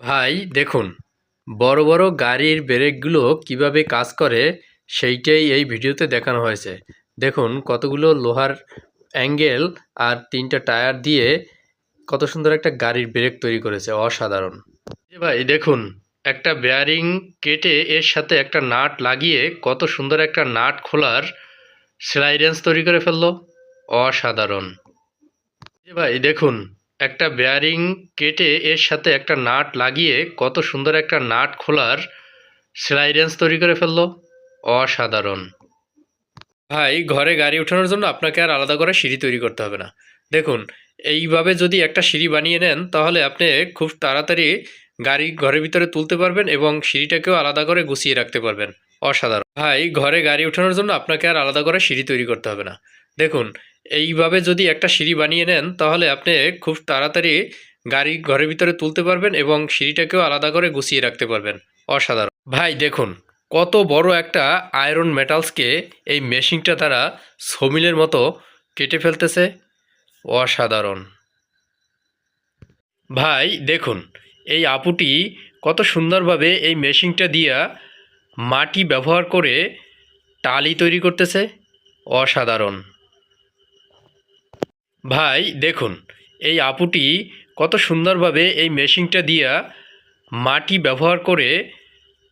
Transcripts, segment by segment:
ভাই দেখুন, বড় বড় গাড়ির ব্রেকগুলো কিভাবে কাজ করে সেইটাই এই ভিডিওতে দেখানো হয়েছে। দেখুন কতগুলো লোহার অ্যাঙ্গেল আর ৩টা টায়ার দিয়ে কত সুন্দর একটা গাড়ির ব্রেক তৈরি করেছে, অসাধারণ। ভাই দেখুন, একটা বেয়ারিং কেটে এর সাথে একটা নাট লাগিয়ে কত সুন্দর একটা নাট খোলার সেলাই রেঞ্জ তৈরি করে ফেললো, অসাধারণ। ভাই দেখুন, একটা বেয়ারিং কেটে এর সাথে একটা নাট লাগিয়ে কত সুন্দর একটা নাট খোলার সেলাই রেঞ্জ তৈরি করে ফেললো, অসাধারণ। ভাই ঘরে গাড়ি ওঠানোর জন্য আপনাকে আর আলাদা করে সিঁড়ি তৈরি করতে হবে না। দেখুন, এইভাবে যদি একটা সিঁড়ি বানিয়ে নেন তাহলে আপনি খুব তাড়াতাড়ি গাড়ি ঘরের ভিতরে তুলতে পারবেন এবং সিঁড়িটাকেও আলাদা করে গুছিয়ে রাখতে পারবেন, অসাধারণ। ভাই ঘরে গাড়ি ওঠানোর জন্য আপনাকে আর আলাদা করে সিঁড়ি তৈরি করতে হবে না। দেখুন, এইভাবে যদি একটা সিঁড়ি বানিয়ে নেন তাহলে আপনি খুব তাড়াতাড়ি গাড়ি ঘরের ভিতরে তুলতে পারবেন এবং সিঁড়িটাকেও আলাদা করে গুছিয়ে রাখতে পারবেন, অসাধারণ। ভাই দেখুন, কত বড় একটা আয়রন মেটালসকে এই মেশিনটা দ্বারা সমিলের মতো কেটে ফেলতেছে, অসাধারণ। ভাই দেখুন, এই আপুটি কত সুন্দরভাবে এই মেশিনটা দিয়া মাটি ব্যবহার করে টালি তৈরি করতেছে, অসাধারণ। ভাই দেখুন, এই আপুটি কত সুন্দরভাবে এই মেশিনটা দিয়া মাটি ব্যবহার করে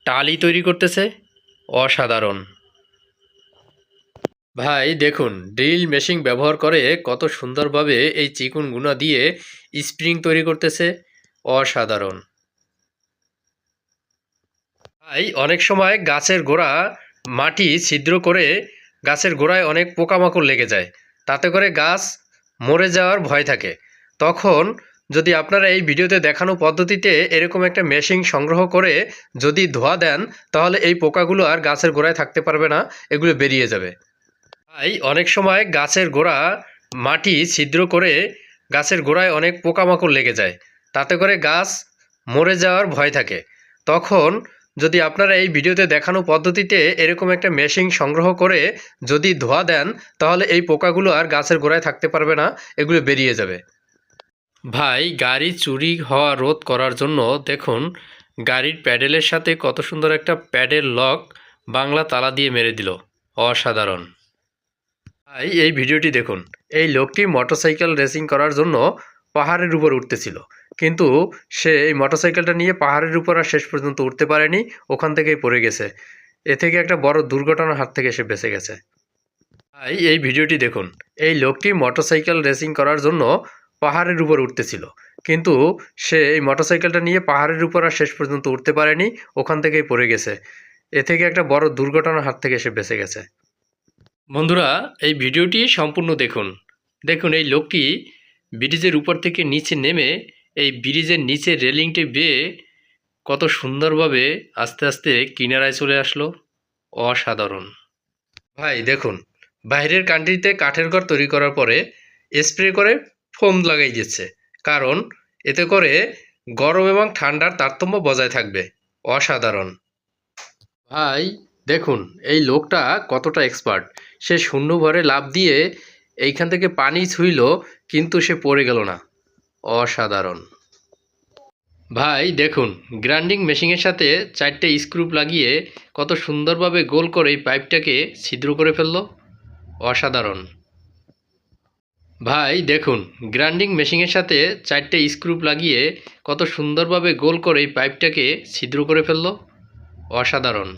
টালি তৈরি করতেছে, অসাধারণ। ভাই দেখুন, ড্রিল মেশিন ব্যবহার করে কত সুন্দরভাবে এই চিকন গুনা দিয়ে স্প্রিং তৈরি করতেছে, অসাধারণ। ভাই অনেক সময় গাছের গোড়া মাটি ছিদ্র করে গাছের গোড়ায় অনেক পোকামাকড় লেগে যায়, তাতে করে গাছ মরে যাওয়ার ভয় থাকে। তখন যদি আপনারা এই ভিডিওতে দেখানো পদ্ধতিতে এরকম একটা মেশিন সংগ্রহ করে যদি ধোয়া দেন তাহলে এই পোকাগুলো আর গাছের গোড়ায় থাকতে পারবে না, এগুলো বেরিয়ে যাবে। ভাই অনেক সময় গাছের গোড়া মাটি ছিদ্র করে গাছের গোড়ায় অনেক পোকামাকড় লেগে যায়, তাতে করে গাছ মরে যাওয়ার ভয় থাকে। তখন যদি আপনারা এই ভিডিওতে দেখানো পদ্ধতিতে এরকম একটা মেশিন সংগ্রহ করে যদি ধোয়া দেন তাহলে এই পোকাগুলো আর গাছের গোড়ায় থাকতে পারবে না, এগুলো বেরিয়ে যাবে। ভাই গাড়ি চুরি হওয়া রোধ করার জন্য দেখুন, গাড়ির প্যাডেলের সাথে কত সুন্দর একটা প্যাডেল লক বাংলা তালা দিয়ে মেরে দিল, অসাধারণ। ভাই এই ভিডিওটি দেখুন, এই লোকটি মোটরসাইকেল রেসিং করার জন্য পাহাড়ের উপর উঠতেছিল, কিন্তু সে এই মোটরসাইকেলটা নিয়ে পাহাড়ের উপর আর শেষ পর্যন্ত উঠতে পারেনি, ওখান থেকেই পড়ে গেছে। এ থেকে একটা বড় দুর্ঘটনার হাত থেকে সে বেঁচে গেছে। ভাই এই ভিডিওটি দেখুন, এই লোকটি মোটরসাইকেল রেসিং করার জন্য পাহাড়ের উপর উঠতেছিল, কিন্তু সে এই মোটরসাইকেলটা নিয়ে পাহাড়ের উপর আর শেষ পর্যন্ত উঠতে পারেনি, ওখান থেকেই পড়ে গেছে। এ থেকে একটা বড় দুর্ঘটনার হাত থেকে সে বেঁচে গেছে। বন্ধুরা এই ভিডিওটি সম্পূর্ণ দেখুন। দেখুন এই লোকটি ব্রিজের উপর থেকে নিচে নেমে এই ব্রিজের নিচে রেলিংটি বেয়ে কত সুন্দরভাবে আস্তে আস্তে কিনারায় চলে আসলো, অসাধারণ। ভাই দেখুন, বাইরের কান্ট্রিতে কাঠের ঘর তৈরি করার পরে স্প্রে করে ফোম লাগাই দিচ্ছে, কারণ এতে করে গরম এবং ঠান্ডার তারতম্য বজায় থাকবে, অসাধারণ। ভাই দেখুন, এই লোকটা কতটা এক্সপার্ট। সে শূন্য ভরে লাফ দিয়ে এইখান থেকে পানি ছুঁইল, কিন্তু সে পড়ে গেল না, অসাধারণ। ভাই দেখুন, গ্রাইন্ডিং মেশিনের সাথে 4টে স্ক্রু লাগিয়ে কত সুন্দরভাবে গোল করে এই পাইপটাকে ছিদ্র করে ফেললো, অসাধারণ। ভাই দেখুন, গ্রাইন্ডিং মেশিনের সাথে 4টে স্ক্রু লাগিয়ে কত সুন্দরভাবে গোল করে এই পাইপটাকে ছিদ্র করে ফেললো, অসাধারণ।